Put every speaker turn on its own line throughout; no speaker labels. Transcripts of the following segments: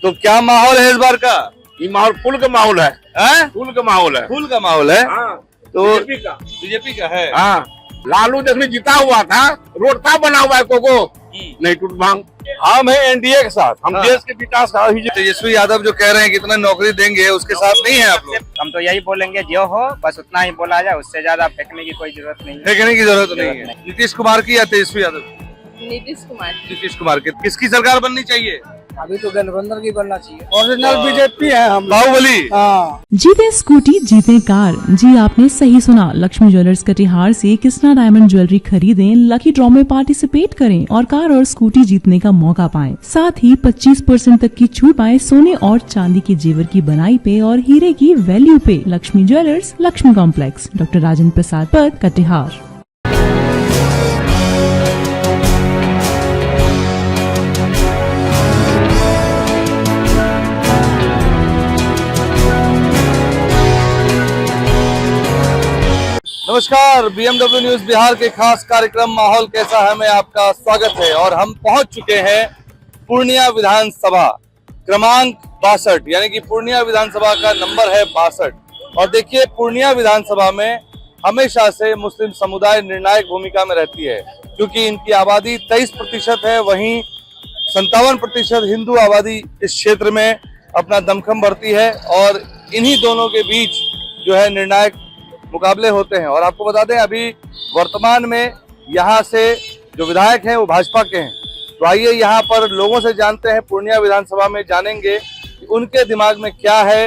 तो क्या माहौल है इस बार का?
ये माहौल फुल का माहौल है, फुल का माहौल है।
फूल का माहौल है।
हाँ,
तो
बीजेपी
का है।
हाँ, लालू देखने जीता हुआ था, रोड था बना हुआ है, कोको नहीं टूट भांग। हम है एनडीए के साथ, हम देश के विकास का ही।
तेजस्वी यादव जो कह रहे हैं कितना नौकरी देंगे, उसके साथ नहीं है आप लोग?
हम तो यही बोलेंगे जो हो बस उतना ही बोला जाए, उससे ज्यादा फेंकने की कोई जरूरत नहीं है।
फेंकने की जरूरत नहीं है। नीतीश कुमार की या तेजस्वी यादव? नीतीश कुमार की। किसकी सरकार बननी चाहिए?
अभी तो गठबंधन की बनना चाहिए। ओरिजिनल बीजेपी है हम।
बाहुबली।
हाँ।
जीते स्कूटी जीते कार। जी आपने सही सुना। लक्ष्मी ज्वेलर्स कटिहार से कृष्णा डायमंड ज्वेलरी खरीदें, लकी ड्रॉ में पार्टिसिपेट करें और कार और स्कूटी जीतने का मौका पाएं। साथ ही 25% तक की छूट पाएं सोने और चांदी के जेवर की बनाई पे और हीरे की वैल्यू पे। Lakshmi jewellers, Lakshmi complex, doctor Rajendra Prasad पथ, कटिहार।
नमस्कार, बीएमडब्ल्यू न्यूज बिहार के खास कार्यक्रम माहौल कैसा है में आपका स्वागत है। और हम पहुंच चुके हैं पूर्णिया विधानसभा क्रमांक 62, यानी कि पूर्णिया विधानसभा का नंबर है 62। और देखिए, पूर्णिया विधानसभा में हमेशा से मुस्लिम समुदाय निर्णायक भूमिका में रहती है, क्योंकि इनकी आबादी 23% है, वहीं 57% हिंदू आबादी इस क्षेत्र में अपना दमखम भरती है। और इन्हीं दोनों के बीच जो है निर्णायक मुकाबले होते हैं। और आपको बता दें, अभी वर्तमान में यहाँ से जो विधायक हैं वो भाजपा के हैं। तो आइए यहाँ पर लोगों से जानते हैं, पूर्णिया विधानसभा में जानेंगे कि उनके दिमाग में क्या है,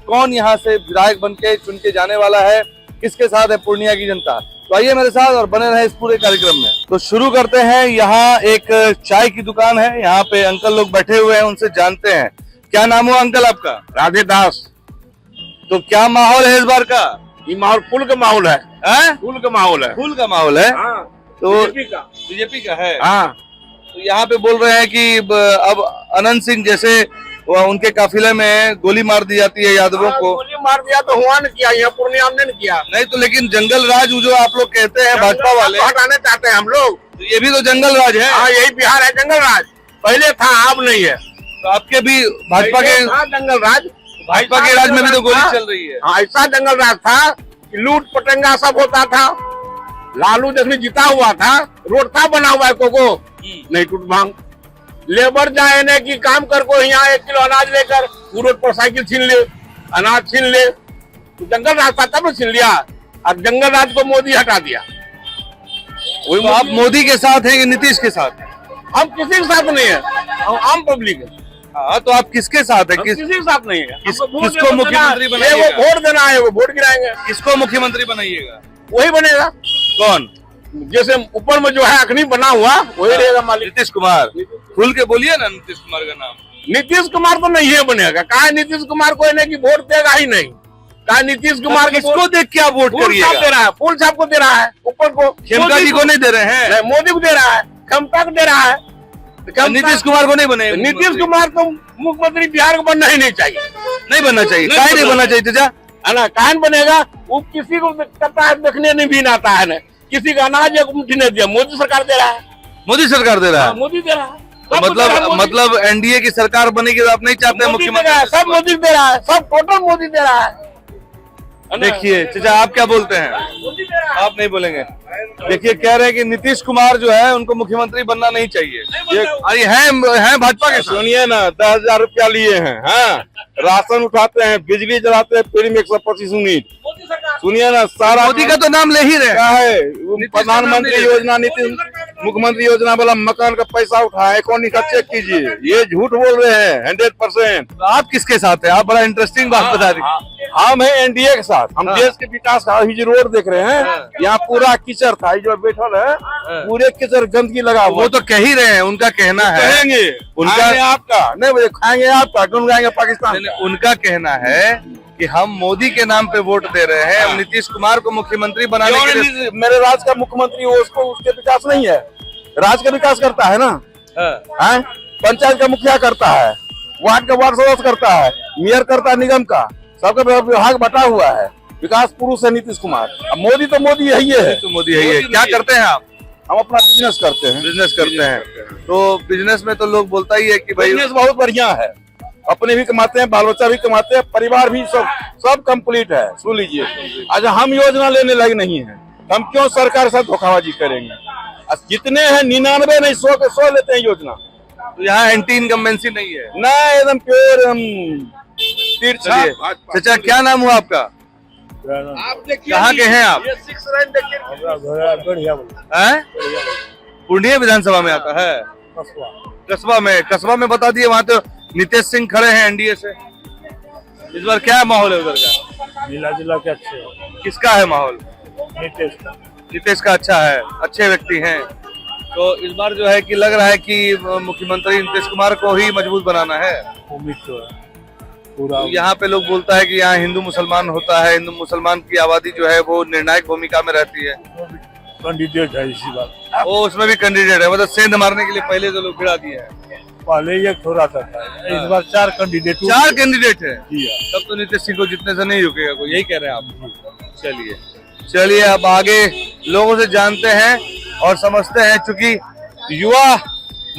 कौन यहाँ से विधायक बनके चुन के जाने वाला है, किसके साथ है पूर्णिया की जनता। तो आइए मेरे साथ और बने रहे इस पूरे कार्यक्रम में। तो शुरू करते हैं। यहाँ एक चाय की दुकान है, यहाँ पे अंकल लोग बैठे हुए हैं, उनसे जानते हैं। क्या नाम हुआ अंकल आपका?
राधे दास।
तो क्या माहौल है इस बार का?
ये माहौल फुल का माहौल है, फुल का माहौल है।
फूल का माहौल है।
हाँ,
तो बीजेपी का है। हाँ, तो यहाँ पे बोल रहे हैं कि अब अनंत सिंह जैसे उनके काफिले में गोली मार दी जाती है यादवों को।
गोली मार दिया तो हुआ नहीं, किया यहाँ पूर्णिया ने नहीं किया।
नहीं तो, लेकिन जंगल राज जो आप लोग कहते हैं भाजपा वाले
हटाने चाहते हैं हम लोग।
तो ये भी तो जंगल राज है।
हाँ, यही बिहार है जंगल राज। पहले था, अब नहीं है।
तो आपके भी भाजपा के
जंगल राज,
भाजपा के राज में भी तो गोली चल रही है।
हाँ, ऐसा जंगल राज था कि लूट पटंगा सब होता था। लालू देखने जीता हुआ था, रोड था बना हुआ है, कोको नहीं टूट भांग। लेबर जाए ने कि काम कर को यहाँ 1 किलो अनाज लेकर वो रोड पर साइकिल छीन ले, अनाज छीन ले। तो जंगल राज था तब छीन लिया, अब जंगल राज को मोदी हटा दिया।
तो आप मोदी के साथ हैं कि नीतीश के साथ?
हम किसी के साथ नहीं है, हम आम पब्लिक है।
हाँ, तो आप किसके साथ है?
किसी के साथ नहीं है।
किसको मुख्यमंत्री बनाइएगा?
वो वोट देना है, वो वोट गिराएंगे।
किसको मुख्यमंत्री बनाइएगा?
वही बनेगा।
कौन?
जैसे ऊपर में जो है अखनी बना हुआ वही रहेगा मालिक।
नीतीश कुमार। खुल के बोलिए ना नीतीश कुमार का नाम।
नीतीश कुमार तो नहीं है बनेगा। कहा नीतीश कुमार को इन्हें की वोट देगा ही नहीं। कहा नीतीश कुमार
किसको देख के आप वोट करिएगा?
दे रहा है, फूल छाप को दे रहा है, ऊपर को
खेमका जी को नहीं दे रहे हैं,
मोदी को दे रहा है, क्षमता को दे रहा है।
नीतीश कुमार को नहीं बने?
नीतीश कुमार को मुख्यमंत्री बिहार को बनना ही नहीं चाहिए।
नहीं बनना चाहिए। काहे नहीं बनना चाहिए चाचा?
है ना, काहे बनेगा? वो किसी को करता है, देखने नहीं भी आता है ना। किसी का अनाज एक मुट्ठी नहीं दिया, मोदी सरकार दे रहा है।
मोदी सरकार दे रहा है?
मोदी दे रहा है।
तो मतलब एनडीए की सरकार बनेगी तो आप नहीं चाहते मुख्यमंत्री?
सब मोदी दे रहा है, सब टोटल मोदी दे रहा है।
देखिए चाचा, आप क्या बोलते हैं? आप नहीं बोलेंगे? देखिए, कह रहे हैं कि नीतीश कुमार जो है उनको मुख्यमंत्री बनना नहीं चाहिए। ये है भाजपा के।
सुनिए ना, 10,000 रुपया लिए हैं, हाँ, राशन उठाते हैं, बिजली जलाते हैं फ्री में 125 यूनिट। सुनिए ना, सारा
मोदी का तो नाम ले ही रहे
क्या है, प्रधानमंत्री योजना, नीति मुख्यमंत्री योजना वाला मकान का पैसा उठाए, अकाउंट का चेक कीजिए। ये झूठ बोल रहे हैं 100%।
तो आप किसके साथ है? आप बड़ा इंटरेस्टिंग बात बता रही।
हम है एनडीए के साथ, हम देश के विकास का ही जो रोड देख रहे हैं, यहाँ पूरा कीचड़ था, जो बैठल है पूरे कीचड़ गंदगी लगा हुआ।
वो तो कह ही रहे हैं, उनका कहना है।
कहेंगे
उनका
आपका नहीं, खाएंगे आपका, क्यों जाएंगे पाकिस्तान।
उनका कहना है कि हम मोदी के नाम पे वोट दे रहे हैं, हम नीतीश कुमार को मुख्यमंत्री बनाने के लिए।
मेरे राज्य का मुख्यमंत्री हो, उसको उसके विकास नहीं है, राज्य का विकास करता है ना। पंचायत का मुखिया करता है, वार्ड का वार्ड सदस्य करता है, मेयर करता है निगम का, सबका विभाग बटा हुआ है। विकास पुरुष है नीतीश कुमार। अब मोदी तो मोदी यही है।
तो मोदी यही है। क्या करते हैं आप?
हम अपना बिजनेस करते हैं।
बिजनेस करते हैं। तो बिजनेस में तो लोग बोलता ही है कि भाई
बिजनेस बहुत बढ़िया है। अपने भी कमाते हैं, बाल बच्चा भी कमाते हैं, परिवार भी सब कंप्लीट है। सुन लीजिए, आज हम योजना लेने लगे नहीं है, हम क्यों सरकार से धोखाबाजी करेंगे? जितने हैं 99 नहीं 100 के 100 लेते हैं योजना।
तो यहाँ एंटी इनकम्बेंसी नहीं है।
ना एकदम प्योर हम तीर्थ।
चलिए चाचा, क्या नाम हुआ आपका?
आप देखिए,
कहाँ के हैं आप?
ये 6 लाइन देखिए,
हैं? पूर्णिया विधानसभा में आता है। कस्बा में बता दिए, वहाँ तो नीतीश सिंह खड़े हैं एनडीए से। इस बार क्या माहौल है उधर का?
मिला जुला के अच्छे हो।
किसका है माहौल?
नीतीश का।
नीतीश का अच्छा है, अच्छे व्यक्ति हैं। तो इस बार जो है कि लग रहा है कि मुख्यमंत्री नीतीश कुमार को ही मजबूत बनाना है।
उम्मीद तो है पूरा।
तो यहाँ पे लोग बोलता है कि यहाँ हिंदू मुसलमान होता है, हिंदू मुसलमान की आबादी जो है वो निर्णायक भूमिका में रहती है।
कैंडिडेट है इसी बात।
वो उसमें भी कैंडिडेट है, मतलब सेंध मारने के लिए पहले तो लोग भिड़ा दिए हैं।
पहले ये थोड़ा था, इस बार 4 कैंडिडेट।
4 कैंडिडेट है।
जी हाँ।
तब तो नीतीश सिंह को जितने से नहीं रुकेगा कोई, यही कह रहे हैं आप? चलिए अब आगे लोगों से जानते हैं और समझते हैं, चूंकि युवा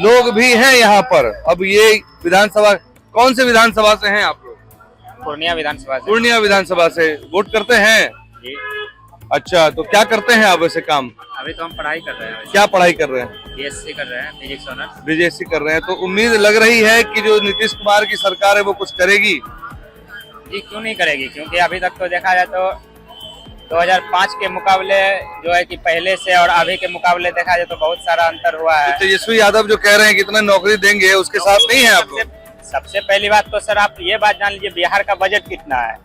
लोग भी हैं यहाँ पर। अब ये विधानसभा, कौन से विधानसभा से हैं आप लोग?
पूर्णिया विधानसभा से।
पूर्णिया विधानसभा से वोट करते हैं?
जी।
अच्छा, तो क्या करते हैं आप वैसे काम?
अभी तो हम पढ़ाई कर रहे हैं।
क्या पढ़ाई कर रहे हैं?
बीएससी कर रहे हैं, फिजिक्स ऑनर्स।
बीएससी कर रहे हैं। तो उम्मीद लग रही है कि जो नीतीश कुमार की सरकार है वो कुछ करेगी?
जी, क्यों नहीं करेगी, क्योंकि अभी तक तो देखा जाए तो 2005 के मुकाबले जो है कि पहले से और अभी के मुकाबले देखा जाए तो बहुत सारा अंतर हुआ है।
तेजस्वी यादव जो कह रहे हैं कि इतना नौकरी देंगे, उसके साथ नहीं है आप लोग?
सबसे पहली बात तो सर आप ये बात जान लीजिए, बिहार का बजट कितना है।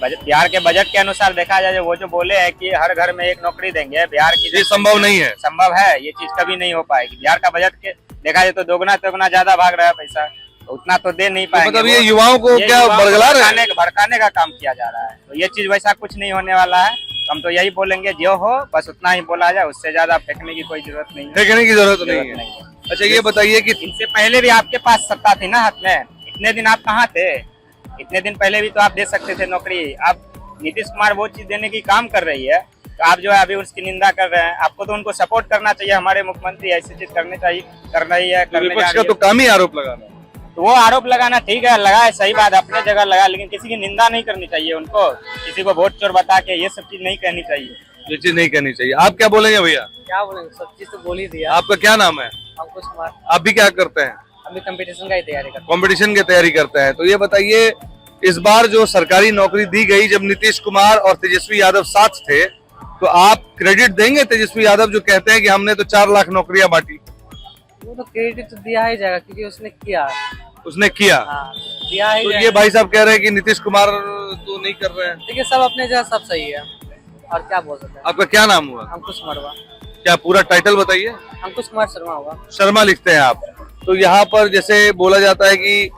बिहार के बजट के अनुसार देखा जाए, वो जो बोले हैं कि हर घर में एक नौकरी देंगे, बिहार की
ये संभव नहीं है।
संभव है, ये चीज कभी नहीं हो पाएगी। बिहार का बजट के देखा जाए तो दोगुना ज्यादा भाग रहा है पैसा, उतना तो दे नहीं पाएंगे।
मतलब ये युवाओं को क्या बरगला रहे हैं?
भड़काने का काम किया जा रहा है। तो ये चीज वैसा कुछ नहीं होने वाला है। हम तो यही बोलेंगे, जो हो बस उतना ही बोला जाए, उससे ज्यादा फेंकने की कोई जरूरत नहीं है।
फेंकने की जरूरत नहीं है। अच्छा, ये बताइए कि
इनसे पहले भी आपके पास सत्ता थी ना हाथ में, इतने दिन आप कहाँ थे? इतने दिन पहले भी तो आप दे सकते थे नौकरी। अब नीतीश कुमार वो चीज देने की काम कर रही है, तो आप जो है अभी उसकी निंदा कर रहे हैं। आपको तो उनको सपोर्ट करना चाहिए, हमारे मुख्यमंत्री ऐसी चीज करनी चाहिए, कर रही है, करने जा
विपक्ष
रही
का
है।
तो काम ही आरोप लगाना है।
तो वो आरोप लगाना ठीक है, लगाए, सही बात, अपने जगह लगा, लेकिन किसी की निंदा नहीं करनी चाहिए उनको, किसी को वोट चोर बता के ये सब चीज नहीं कहनी चाहिए।
ये चीज नहीं करनी चाहिए। आप क्या बोलेंगे भैया?
क्या बोलेंगे, सब चीज तो बोल ही दिया।
आपका क्या नाम है?
अंकुश कुमार।
आप भी क्या करते हैं?
अभी कंपटीशन का ही तैयारी कर।
कंपटीशन की तैयारी करते हैं। तो ये बताइए, इस बार जो सरकारी नौकरी दी गई, जब नीतीश कुमार और तेजस्वी यादव साथ थे, तो आप क्रेडिट देंगे तेजस्वी यादव जो कहते हैं कि हमने तो 4 लाख नौकरियां बांटी?
वो तो क्रेडिट तो दिया ही जाएगा, क्योंकि उसने किया।
उसने किया।
हाँ, दिया ही
तो
जाएगा।
ये भाई साहब कह रहे हैं कि नीतीश कुमार तो नहीं कर रहे हैं।
देखिए, सब अपने जगह सब सही है, और क्या बोल सकते हैं।
आपका क्या नाम हुआ?
अंकुश कुमार।
क्या पूरा टाइटल बताइए?
अंकुश कुमार शर्मा होगा।
शर्मा लिखते हैं आप। तो यहाँ पर जैसे बोला जाता है कि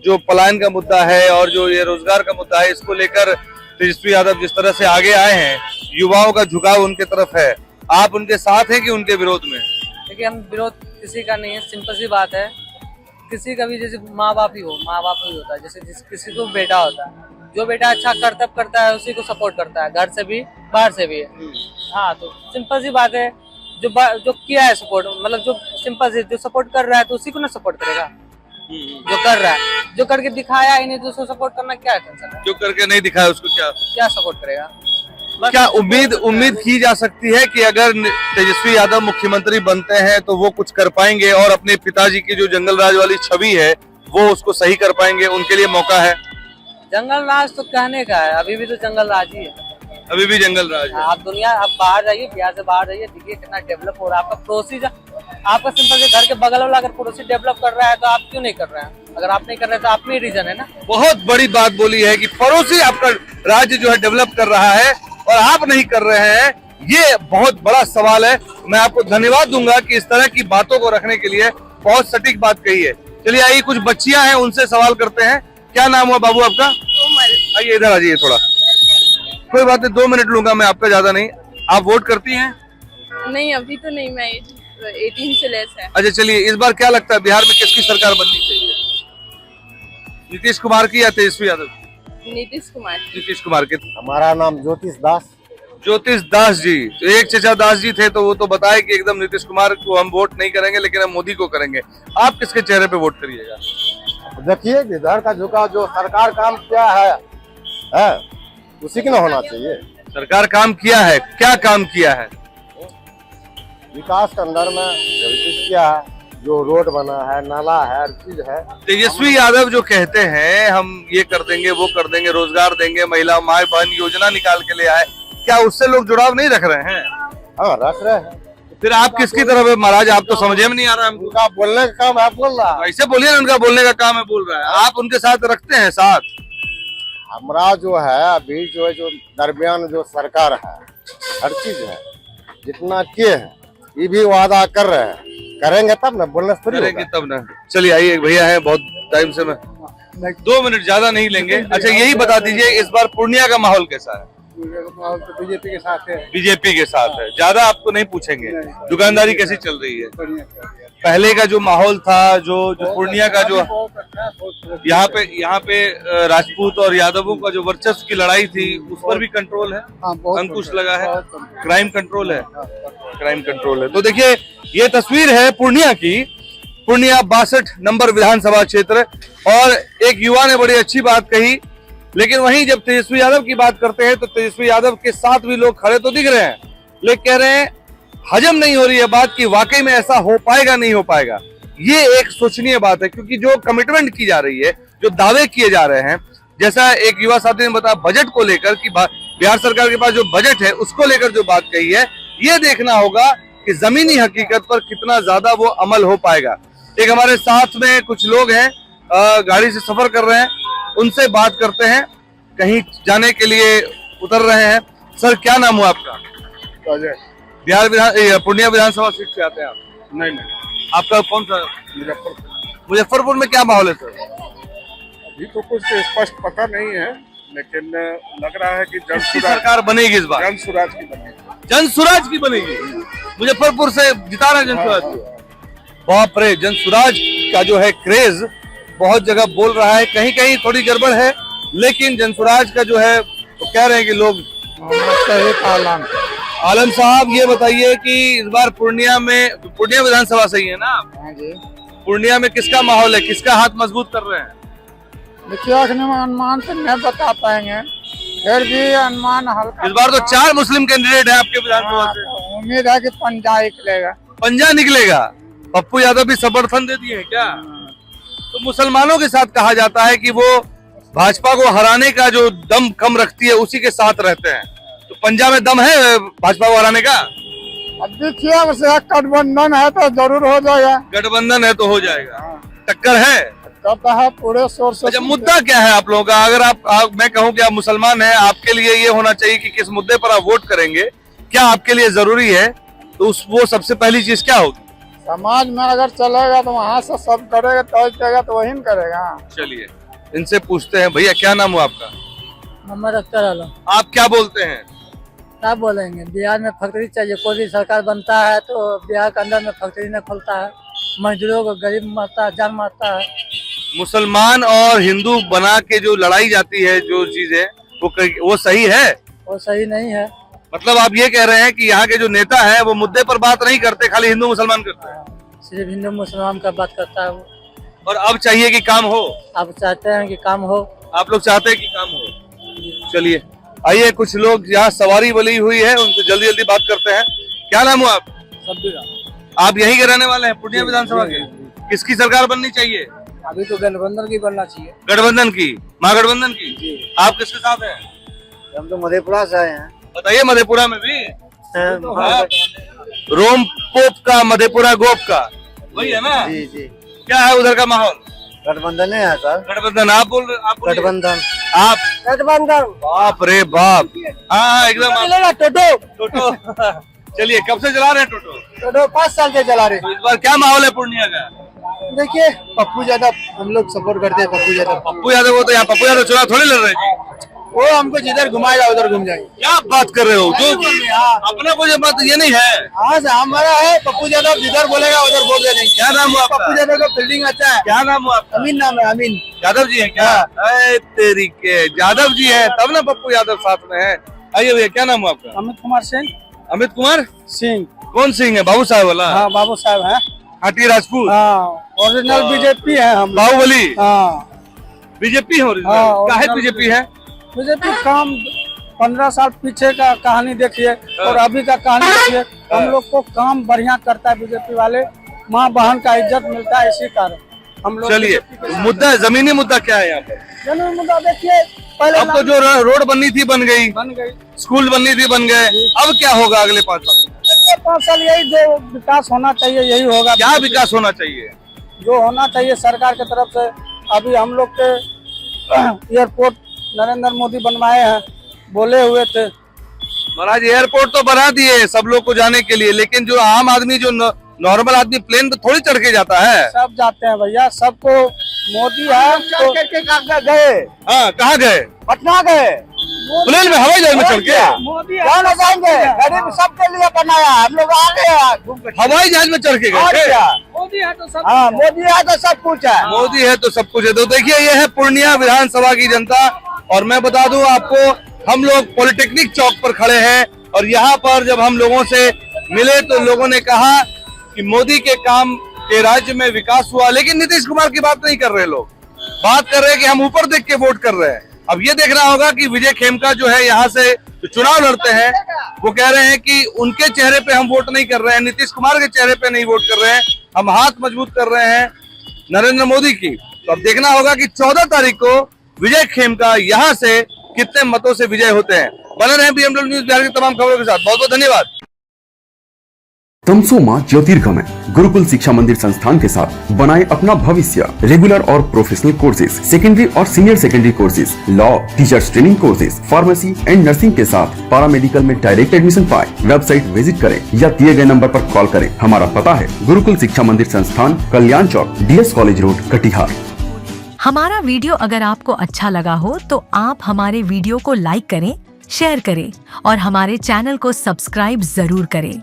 जो पलायन का मुद्दा है और जो ये रोजगार का मुद्दा है, इसको लेकर तेजस्वी यादव जिस तरह से आगे आए हैं, युवाओं का झुकाव उनके तरफ है। आप उनके साथ हैं कि उनके विरोध में?
देखिए, हम विरोध किसी का नहीं है, सिंपल सी बात है। किसी का भी जैसे माँ बाप ही होता है, जैसे किसी को बेटा होता है, जो बेटा अच्छा कर्तव्य करता है उसी को सपोर्ट करता है, घर से भी बाहर से भी। हाँ, तो सिंपल सी बात है, जो किया है सपोर्ट, मतलब जो सिंपल से जो सपोर्ट कर रहा है तो उसी को ना सपोर्ट करेगा। जो कर रहा है, जो करके दिखाया ही नहीं तो उसको सपोर्ट करना क्या टेंशन है?
जो करके नहीं दिखाया उसको
क्या सपोर्ट करेगा?
क्या उम्मीद की जा सकती है कि अगर तेजस्वी यादव मुख्यमंत्री बनते हैं तो वो कुछ कर पाएंगे और अपने पिताजी की जो जंगल राज वाली छवि है वो उसको सही कर पाएंगे? उनके लिए मौका है।
जंगल राज तो कहने का है, अभी भी तो जंगल राज ही है।
अभी भी जंगल राज है।
आप बाहर जाइए, बिहार से बाहर जाइए, देखिए कितना डेवलप हो रहा है। आपका पड़ोसी, आपका सिंपल से घर के बगल वाला अगर पड़ोसी डेवलप कर रहा है तो आप क्यों नहीं कर रहे हैं? अगर आप नहीं कर रहे तो आप में रीजन है ना।
बहुत बड़ी बात बोली है कि पड़ोसी आपका राज्य जो है डेवलप कर रहा है और आप नहीं कर रहे हैं, ये बहुत बड़ा सवाल है। मैं आपको धन्यवाद दूंगा कि इस तरह की बातों को रखने के लिए, बहुत सटीक बात कही है। चलिए आइए, कुछ बच्चियां हैं उनसे सवाल करते हैं। क्या नाम हुआ बाबू आपका? आइए इधर आ जाइए थोड़ा। कोई बात नहीं, 2 मिनट लूंगा मैं आपका, ज्यादा नहीं। आप वोट करती हैं?
नहीं, अभी तो नहीं, मैं 18 से लेस है।
अच्छा, चलिए, इस बार क्या लगता है बिहार में किसकी सरकार बननी चाहिए? नीतीश कुमार की या तेजस्वी यादव की?
नीतीश कुमार।
नीतीश कुमार के।
हमारा नाम ज्योतिष दास।
ज्योतिष दास जी, तो एक चचा दास जी थे तो वो तो बताए कि एकदम नीतीश कुमार को हम वोट नहीं करेंगे, लेकिन हम मोदी को करेंगे। आप किसके चेहरे पे वोट करिएगा?
देखिए इधर का झुकाव जो सरकार काम किया है उसी की ना होना चाहिए।
सरकार काम किया है, क्या काम किया है?
विकास के अंदर में जो चीज किया है, जो रोड बना है, नाला है, हर चीज है।
तेजस्वी यादव जो कहते हैं हम ये कर देंगे, वो कर देंगे, रोजगार देंगे, महिला माए बहन योजना निकाल के ले आए, क्या उससे लोग जुड़ाव नहीं रख रहे हैं?
हाँ रख रहे हैं।
फिर आप किसकी तरफ है महाराज? आप तो समझे में नहीं आ रहा हमको।
उनका बोलने का काम है, बोल रहा है।
ऐसे बोलिए ना, उनका बोलने का काम है, बोल रहा है। आप उनके साथ रखते हैं साथ?
हमारा जो है अभी जो है जो दरमियान जो सरकार है हर चीज है, जितना किए हैं ये भी वादा कर रहे हैं, करेंगे तब ना, बोलने से थोड़ी
करेंगे
होगा।
तब ना। चलिए आइए, भैया है बहुत टाइम से, मैं 2 मिनट ज्यादा नहीं लेंगे। अच्छा यही बता दीजिए इस बार पूर्णिया का माहौल कैसा है?
बीजेपी के साथ है।
बीजेपी के साथ है, ज्यादा आपको नहीं पूछेंगे। दुकानदारी कैसी चल रही है? पहले का जो माहौल था, जो पूर्णिया का जो यहाँ पे राजपूत और यादवों का जो वर्चस्व की लड़ाई थी उस पर भी कंट्रोल है, अंकुश लगा है, क्राइम कंट्रोल है, क्राइम कंट्रोल है। तो देखिए ये तस्वीर है पूर्णिया की, पूर्णिया 62 नंबर विधानसभा क्षेत्र। और एक युवा ने बड़ी अच्छी बात कही, लेकिन वहीं जब तेजस्वी यादव की बात करते हैं तो तेजस्वी यादव के साथ भी लोग खड़े तो दिख रहे हैं, लेकिन कह रहे हैं हजम नहीं हो रही है बात कि वाकई में ऐसा हो पाएगा नहीं हो पाएगा। ये एक सोचनीय बात है, क्योंकि जो कमिटमेंट की जा रही है, जो दावे किए जा रहे हैं, जैसा एक युवा साथी ने बताया बजट को लेकर कि बिहार सरकार के पास जो बजट है उसको लेकर जो बात कही है, ये देखना होगा कि जमीनी हकीकत पर कितना ज्यादा वो अमल हो पाएगा। एक हमारे साथ में कुछ लोग हैं, गाड़ी से सफर कर रहे हैं, उनसे बात करते हैं, कहीं जाने के लिए उतर रहे हैं। सर क्या नाम हुआ आपका? बिहार पूर्णिया विधानसभा सीट से आते हैं आप?
नहीं,
आपका कौन सा? मुजफ्फरपुर में क्या माहौल है सर?
अभी तो कुछ स्पष्ट पता नहीं है, लेकिन लग रहा है कि
किसकी सरकार बनेगी इस बार?
जन स्वराज की बनेगी।
जन स्वराज की बनेगी? मुजफ्फरपुर से जिता रहे जन स्वराज को? बाप रे, जन स्वराज का जो है क्रेज बहुत जगह बोल रहा है, कहीं कहीं थोड़ी गड़बड़ है, लेकिन जन स्वराज का जो है तो कह रहे हैं कि लोग। आलम साहब ये बताइए कि इस बार पूर्णिया विधानसभा सही है ना?
हाँ जी।
पूर्णिया में किसका माहौल है, किसका हाथ मजबूत कर रहे हैं?
देखिए अनुमान से नहीं बता पाएंगे, फिर भी अनुमान हल्का।
इस बार तो 4 मुस्लिम कैंडिडेट है आपके विधानसभा से।
उम्मीद है कि पंजा निकलेगा।
पंजा निकलेगा? पप्पू यादव भी समर्थन दे दिए क्या? तो मुसलमानों के साथ कहा जाता है कि वो भाजपा को हराने का जो दम कम रखती है उसी के साथ रहते हैं, तो पंजाब में दम है भाजपा को हराने का?
अब देखिए गठबंधन है तो जरूर हो जाएगा।
गठबंधन है तो हो जाएगा, टक्कर है
तब है पूरे शोर से।
अच्छा मुद्दा क्या है आप लोगों का? अगर मैं कहूँ कि आप मुसलमान हैं, आपके लिए ये होना चाहिए कि किस मुद्दे पर आप वोट करेंगे, क्या आपके लिए जरूरी है, तो वो सबसे पहली चीज क्या होगी?
समाज में अगर चलेगा तो वहाँ से सब करेगा, तो वही करेगा।
चलिए इनसे पूछते हैं। भैया क्या नाम हुआ आपका?
मोहम्मद अख्तर आलम।
आप क्या बोलते हैं?
क्या बोलेंगे, बिहार में फैक्ट्री चाहिए, कोई भी सरकार बनता है तो बिहार के अंदर में फैक्ट्री नहीं खुलता है, मजदूरों को गरीब मारता है, जान मारता है।
मुसलमान और हिंदू बना के जो लड़ाई जाती है, जो चीज है वो सही है?
वो सही नहीं है।
मतलब आप ये कह रहे हैं कि यहाँ के जो नेता है वो मुद्दे पर बात नहीं करते, खाली हिंदू मुसलमान करते हैं?
सिर्फ हिंदू मुसलमान का बात करता है वो।
और अब चाहिए कि काम हो?
आप चाहते हैं कि काम हो?
आप लोग चाहते हैं कि काम हो? चलिए आइए, कुछ लोग यहाँ सवारी बली हुई है, उनसे जल्दी जल्दी बात करते हैं। क्या नाम हुआ आप? आप यहीं के रहने वाले हैं, पूर्णिया विधानसभा के? किसकी सरकार बननी चाहिए?
अभी तो गठबंधन की बनना चाहिए।
गठबंधन की? महागठबंधन की? आप किसके साथ हैं?
हम तो मधेपुरा से आए हैं।
बताइए, मधेपुरा में भी रोम पोप का, मधेपुरा गोप का, वही है ना?
जी जी।
क्या है उधर का माहौल?
गठबंधन है सर।
गठबंधन? आप बोल रहे? आप
गठबंधन।
आप?
गठबंधन।
बाप रे बाप। हाँ एकदम टोटो। चलिए, कब से चला रहे हैं टोटो?
5 साल से चला रहे।
तो इस बार क्या माहौल है पूर्णिया का?
देखिए पप्पू यादव, हम लोग सपोर्ट करते हैं पप्पू यादव।
पप्पू यादव को तो यहाँ पप्पू यादव चुनाव थोड़ी लड़ रहे हैं,
वो हमको जिधर घुमाएगा उधर घूम जाएंगे।
क्या बात कर रहे हो? जो अपना को बात ये नहीं है।
हाँ हमारा है पप्पू यादव, जिधर बोलेगा उधर बोल देंगे।
क्या नाम हुआ आपका?
पप्पू यादव का फील्डिंग अच्छा है।
क्या नाम हुआ आपका?
अमीन नाम है। अमीन
यादव जी है क्या? तेरी के यादव जी है तब ना पप्पू यादव साथ में है। आइए भैया, क्या नाम हुआ आपका?
अमित कुमार सिंह।
अमित कुमार
सिंह।
कौन सिंह है? बाबू साहब वाला?
हाँ बाबू साहब है।
खाटी राजपूत,
ओरिजिनल बीजेपी है हम।
बाहुबली,
हाँ
बीजेपी है ओरिजिनल।
हाँ,
काहे
original
बीजेपी है?
बीजेपी काम 15 साल पीछे का कहानी देखिए और अभी का कहानी देखिए। हम लोग को काम बढ़िया करता है बीजेपी वाले, माँ बहन का इज्जत मिलता है, इसी कारण हम लोग।
चलिए, मुद्दा, जमीनी मुद्दा क्या है यहाँ पर?
जमीन मुद्दा देखिए, पहले
अब तो जो रोड बननी थी बन गई, स्कूल बननी थी बन गए, अब क्या होगा अगले 5 साल?
अगले 5 साल यही जो विकास होना चाहिए यही होगा।
क्या विकास होना चाहिए?
जो होना चाहिए सरकार की तरफ से। अभी हम लोग के एयरपोर्ट नरेंद्र मोदी बनवाए हैं, बोले हुए थे।
महाराज एयरपोर्ट तो बना दिए सब लोग को जाने के लिए, लेकिन जो आम आदमी, जो नॉर्मल आदमी प्लेन पे थोड़ी चढ़ के जाता है।
सब जाते हैं भैया, सबको मोदी है तो गए।
हाँ, कहाँ गए?
पटना गए
प्लेन में, हवाई जहाज में चढ़ के?
मोदी जाएंगे, गरीब सबके लिए बनाया, हम लोग आ गए।
हवाई जहाज में चढ़ के गए?
मोदी है तो सब, हाँ मोदी है तो सब कुछ है।
मोदी है तो सब कुछ है। तो देखिए, ये है पूर्णिया विधानसभा की जनता। और मैं बता दूं आपको, हम लोग पॉलिटेक्निक चौक पर खड़े हैं और यहाँ पर जब हम लोगों से मिले तो लोगों ने कहा कि मोदी के काम के राज्य में विकास हुआ, लेकिन नीतीश कुमार की बात नहीं कर रहे लोग। बात कर रहे हैं कि हम ऊपर देख के वोट कर रहे हैं। अब ये देखना होगा कि विजय खेमका जो है यहाँ से जो चुनाव लड़ते हैं, वो कह रहे हैं कि उनके चेहरे पे हम वोट नहीं कर रहे हैं, नीतीश कुमार के चेहरे पे नहीं वोट कर रहे हैं, हम हाथ मजबूत कर रहे हैं नरेंद्र मोदी की। तो अब देखना होगा कि 14 तारीख को विजय खेमका यहाँ से कितने मतों से विजय होते हैं। बने रहें BMW न्यूज बिहार की तमाम खबरों के साथ। बहुत बहुत धन्यवाद।
तमसो मां ज्योतिर्गमय गुरुकुल शिक्षा मंदिर संस्थान के साथ बनाए अपना भविष्य। रेगुलर और प्रोफेशनल कोर्सेज, सेकेंडरी और senior secondary courses, law, teachers training courses, pharmacy and nursing के साथ पैरामेडिकल में डायरेक्ट एडमिशन पाए। वेबसाइट विजिट करें या दिए गए नंबर पर कॉल करें। हमारा पता है गुरुकुल शिक्षा मंदिर संस्थान, कल्याण चौक, DS कॉलेज रोड, कटिहार।
हमारा वीडियो अगर आपको अच्छा लगा हो तो आप हमारे वीडियो को लाइक करें, शेयर करें और हमारे चैनल को सब्सक्राइब जरूर करें।